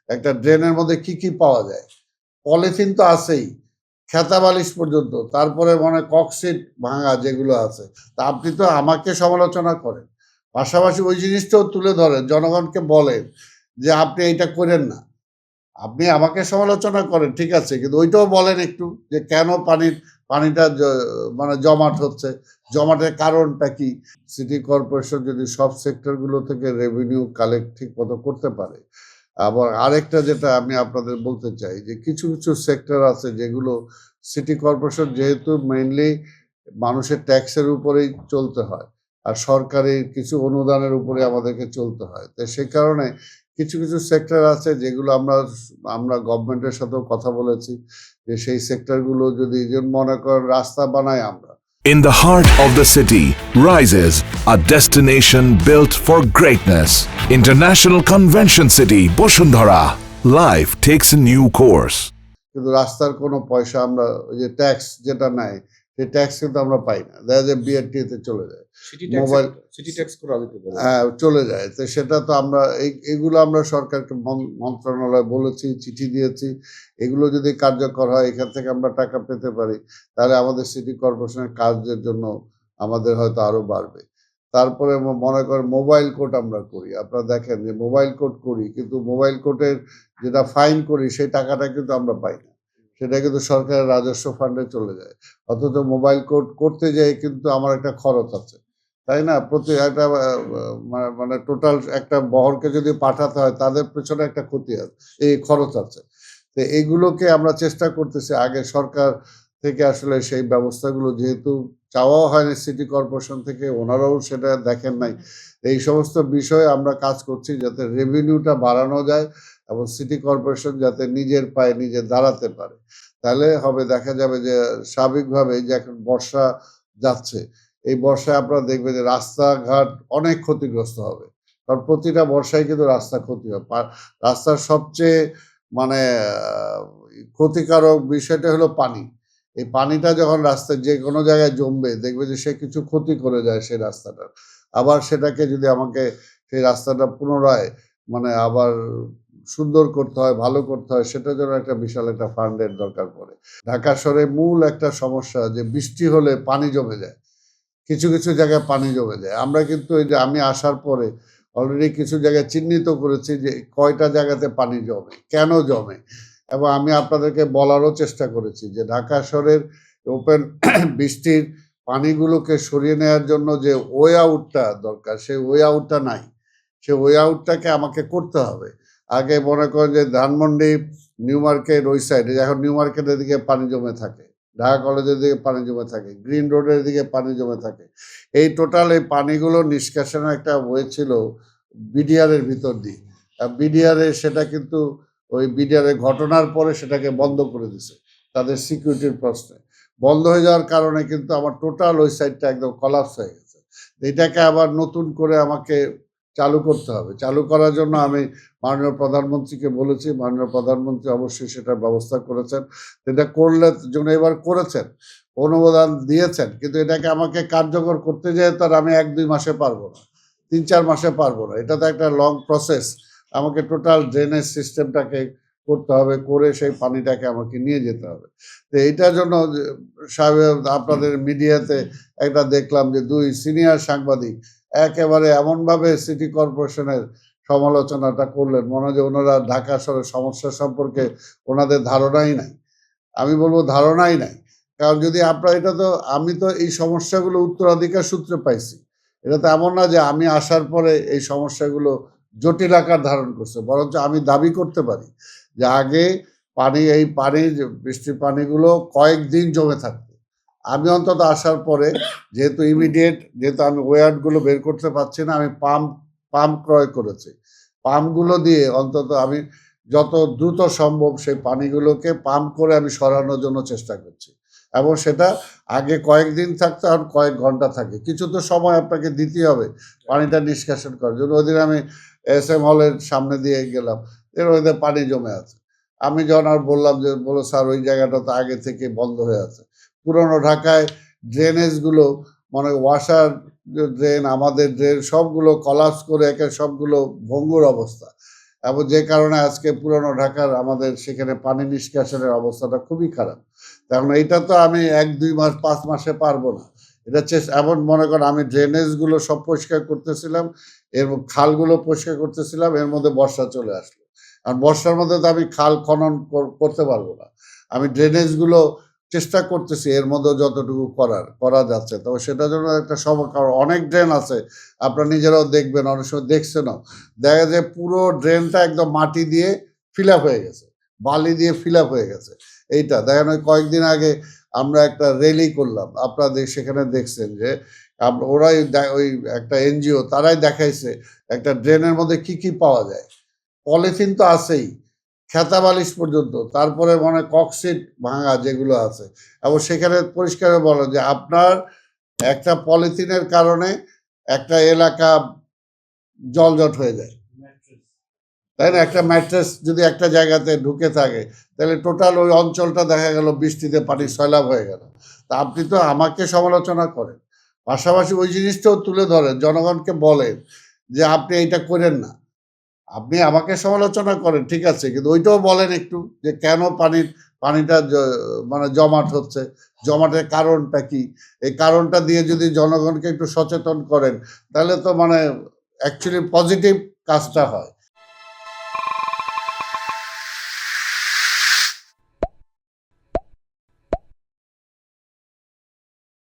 একটা ড্রেনের মধ্যে কি কি পাওয়া যায়? পলিথিন তো আছেই, খেতা বালিশ পর্যন্ত, তারপরে মানে ককশিট ভাঙা যেগুলো আছে। তা আপনি তো আমাকে সমালোচনা করেন, পাশাপাশি ওই জিনিসটাও তুলে ধরেন, জনগণকে বলেন যে আপনি এইটা করেন না। আপনি আমাকে সমালোচনা করেন, ঠিক আছে, কিন্তু ওইটাও বলেন একটু যে কেন পানিটা মানে জমাট হচ্ছে, জমাটের কারণটা কি। সিটি কর্পোরেশন যদি সব সেক্টরগুলো থেকে রেভিনিউ কালেক্ট ঠিক মতো করতে পারে। আবার আরেকটা যেটা আমি আপনাদের বলতে চাই যে কিছু কিছু সেক্টর আছে যেগুলো সিটি কর্পোরেশন যেহেতু মেইনলি মানুষের ট্যাক্সের উপরেই চলতে হয়, আর সরকারি কিছু অনুদানের উপরে আমাদেরকে চলতে হয়, তো সেই কারণে কিছু কিছু সেক্টর আছে যেগুলো আমরা গভর্নমেন্টের সাথেও কথা বলেছি যে সেই সেক্টরগুলো যদি মনে করেন রাস্তা বানাই আমরা। In the heart of the city rises a destination built for greatness. International Convention City, Bosundhara. Life takes a new course. কিন্তু রাস্তার কোনো পয়সা আমরা ওই যে ট্যাক্স যেটা নেয় সেই ট্যাক্স কিন্তু আমরা পাই না, দেখা যায় বিআরটিতে চলে যায়, মোবাইল সিটি ট্যাক্স করা যেতে পারে। হ্যাঁ চলে যায়। তো সেটা তো আমরা এগুলো আমরা সরকারকে মন্ত্রণালয়ে বলেছি, চিঠি দিয়েছি, এগুলো যদি কার্যকর হয় এখান থেকে আমরা টাকা পেতে পারি, তাহলে আমাদের সিটি কর্পোরেশনের কাজের জন্য আমাদের হয়তো আরো বাড়বে। তারপরে মনে করেন মোবাইল কোড আমরা করি, আপনারা দেখেন যে মোবাইল কোড করি, কিন্তু মোবাইল কোডের যেটা ফাইন করি সেই টাকাটা কিন্তু আমরা পাই না, সেটা কিন্তু সরকারের রাজস্ব ফান্ডে চলে যায়। অথচ মোবাইল কোড করতে যাই কিন্তু আমার একটা খরচ আছে, তাই না? প্রতি একটা মানে টোটাল একটা বহরকে যদি পাঠাতে হয় তাদের পেছনে একটা ক্ষতি আছে, এই খরচ আছে। তো এগুলোকে আমরা চেষ্টা করতেছি আগে সরকার থেকে আসলে সেই ব্যবস্থাগুলো, যেহেতু চাওয়াও হয়নি সিটি কর্পোরেশন থেকে, ওনারাও সেটা দেখেন নাই, এই সমস্ত বিষয়ে আমরা কাজ করছি যাতে রেভিনিউটা বাড়ানো যায় এবং সিটি কর্পোরেশন যাতে নিজের পায়ে নিজে দাঁড়াতে পারে। তাহলে হবে, দেখা যাবে যে স্বাভাবিকভাবে যে এখন বর্ষা যাচ্ছে, এই বর্ষায় আপনারা দেখবেন যে রাস্তাঘাট অনেক ক্ষতিগ্রস্ত হবে, কারণ প্রতিটা বর্ষায় কিন্তু রাস্তা ক্ষতি হয়। রাস্তার সবচেয়ে মানে ক্ষতিকারক বিষয়টা হলো পানি। এই পানিটা যখন রাস্তায় যে কোনো জায়গায় জমবে, দেখবে যে সে কিছু ক্ষতি করে যায় সেই রাস্তাটার, আবার সেটাকে যদি আমাকে সেই রাস্তাটা পুনরায় মানে আবার সুন্দর করতে হয়, ভালো করতে হয়, সেটার জন্য একটা বিশাল একটা ফান্ডের দরকার পড়ে। ঢাকা শহরে মূল একটা সমস্যা যে বৃষ্টি হলে পানি জমে যায়, কিছু কিছু জায়গায় পানি জমে যায়। আমরা কিন্তু এই যে আমি আসার পরে অলরেডি কিছু জায়গায় চিহ্নিত করেছি যে কয়টা জায়গাতে পানি জমে, কেন জমে, এবং আমি আপনাদেরকে বলারও চেষ্টা করেছি যে ঢাকা শহরের ওপেন বৃষ্টির পানিগুলোকে সরিয়ে নেওয়ার জন্য যে ওয়ে আউটটা দরকার, সেই ওয়ে আউটটা নাই, সেই ওয়ে আউটটাকে আমাকে করতে হবে। আগে মনে করেন যে ধানমন্ডি নিউ মার্কেট ওই সাইডে, এখন নিউ মার্কেটের দিকে পানি জমে থাকে, ঢাকা কলেজের দিকে পানি জমে থাকে, গ্রিন রোডের দিকে পানি জমে থাকে। এই টোটাল এই পানিগুলো নিষ্কাশনের একটা ওয়ে ছিল বিডিআর এর ভিতর দিয়ে, বিডিআর এর সেটা কিন্তু ওই বিডিআর এর ঘটনার পরে সেটাকে বন্ধ করে দিছে তাদের সিকিউরিটির প্রশ্নে। বন্ধ হয়ে যাওয়ার কারণে কিন্তু আমার টোটাল ওই সাইডটা একদম কলাপস হয়ে গেছে। এটাকে আবার নতুন করে আমাকে চালু করতে হবে। চালু করার জন্য আমি মাননীয় প্রধানমন্ত্রীকে বলেছি, মাননীয় প্রধানমন্ত্রী অবশ্যই সেটার ব্যবস্থা করেছেন। এটা করলে যেমন এবার করেছেন, অনুমোদন দিয়েছেন, কিন্তু এটাকে আমাকে কার্যকর করতে যেয়ে তো আর আমি 1-2 মাসে পারবো না, 3-4 মাসে পারবো না, এটা তো একটা লং প্রসেস। আমাকে টোটাল ড্রেনেজ সিস্টেমটাকে করতে হবে, করে সেই পানিটাকে আমাকে নিয়ে যেতে হবে। তো এইটার জন্য আপনাদের মিডিয়াতে একটা দেখলাম যে 2 সিনিয়র সাংবাদিক একেবারে এমনভাবে সিটি কর্পোরেশনের সমালোচনাটা করলেন, মনে হয় যে ওনারা ঢাকা শহরের সমস্যা সম্পর্কে ওনাদের ধারণাই নাই। আমি বলবো ধারণাই নাই, কারণ যদি আপনার এটা তো আমি তো এই সমস্যাগুলো উত্তরাধিকার সূত্রে পাইছি, এটা তো এমন না যে আমি আসার পরে এই সমস্যাগুলো জটিল আকার ধারণ করছে, বরঞ্চ আমি দাবি করতে পারি যে আগে এই পানির বৃষ্টির পানিগুলো কয়েকদিন জমে থাকতো। আমি অন্তত আসার পরে যেহেতু আমি ওয়ার্ডগুলো বের করতে পারছি না, আমি পাম্প ক্রয় করেছি, পাম্পগুলো দিয়ে অন্তত আমি যত দ্রুত সম্ভব সেই পানিগুলোকে পাম্প করে আমি সরানোর জন্য চেষ্টা করছি, এবং সেটা আগে কয়েকদিন থাকতো, আর কয়েক ঘন্টা থাকে। কিছু তো সময় আপনাকে দিতে হবে পানিটা নিষ্কাশন করার জন্য। ওই দিন আমি SM হলের সামনে দিয়ে গেলাম, ওইদিকে পানি জমে আছে। আমি যখন আর বললাম যে বলো স্যার ওই জায়গাটা তো আগে থেকে বন্ধ হয়ে আছে। পুরনো ঢাকায় ড্রেনেজগুলো মানে ওয়াসার ড্রেন, আমাদের ড্রেন সবগুলো কলাপস করে একে সবগুলো ভঙ্গুর অবস্থা। এবং যে কারণে আজকে পুরানো ঢাকার আমাদের সেখানে পানি নিষ্কাশনের অবস্থাটা খুবই খারাপ। কারণ এইটা তো আমি ১-২ মাস ৫ মাসে পারবো না। এটা এমন মনে করেন আমি ড্রেনেজগুলো সব পরিষ্কার করতেছিলাম, খালগুলো পরিষ্কার করতেছিলাম, এর মধ্যে বর্ষা চলে আসলো। আর বর্ষার মধ্যে তো আমি খাল খনন করতে পারবো না। আমি ড্রেনেজগুলো চেষ্টা করতেছি এর মধ্যে যতটুকু করা যাচ্ছে। তবে সেটার জন্য একটা কারণ অনেক ড্রেন আছে। আপনারা নিজেরাও দেখবেন, অনেক সময় দেখছেনও। দেখা যায় পুরো ড্রেনটা একদম মাটি দিয়ে ফিল আপ হয়ে গেছে। বালি দিয়ে ফিল আপ হয়ে গেছে। এইটা দেখেন ওই কয়েকদিন আগে আমরা একটা র্যালি করলাম। আপনারা সেখানে দেখছেন যে ওরাই ওই একটা এনজিও তারাই দেখাইছে একটা ড্রেনের মধ্যে কি পাওয়া যায়। পলিথিন তো আছেই, খেতা বালিশ পর্যন্ত, তারপরে মনে ককশিট ভাঙা যেগুলো আছে, এবং সেখানে পরিষ্কার বলো যে আপনার একটা পলিথিনের কারণে একটা এলাকা জলজট হয়ে যায়, তাই না? একটা ম্যাট্রেস যদি একটা জায়গাতে ঢুকে থাকে তাহলে টোটাল ওই অঞ্চলটা দেখা গেল বৃষ্টিতে পানি সয়লাব হয়ে গেল। তা আপনি তো আমাকে সমালোচনা করেন, পাশাপাশি ওই জিনিসটাও তুলে ধরেন, জনগণকে বলেন যে আপনি এইটা করেন না। আপনি আমাকে সমালোচনা করেন, ঠিক আছে, কিন্তু ওইটাও বলেন একটু যে কেন পানিটা মানে জমাট হচ্ছে, জমাটের কারণটা কি। এই কারণটা দিয়ে যদি জনগণকে একটু সচেতন করেন তাহলে তো মানে অ্যাকচুয়ালি পজিটিভ কাজটা হয়।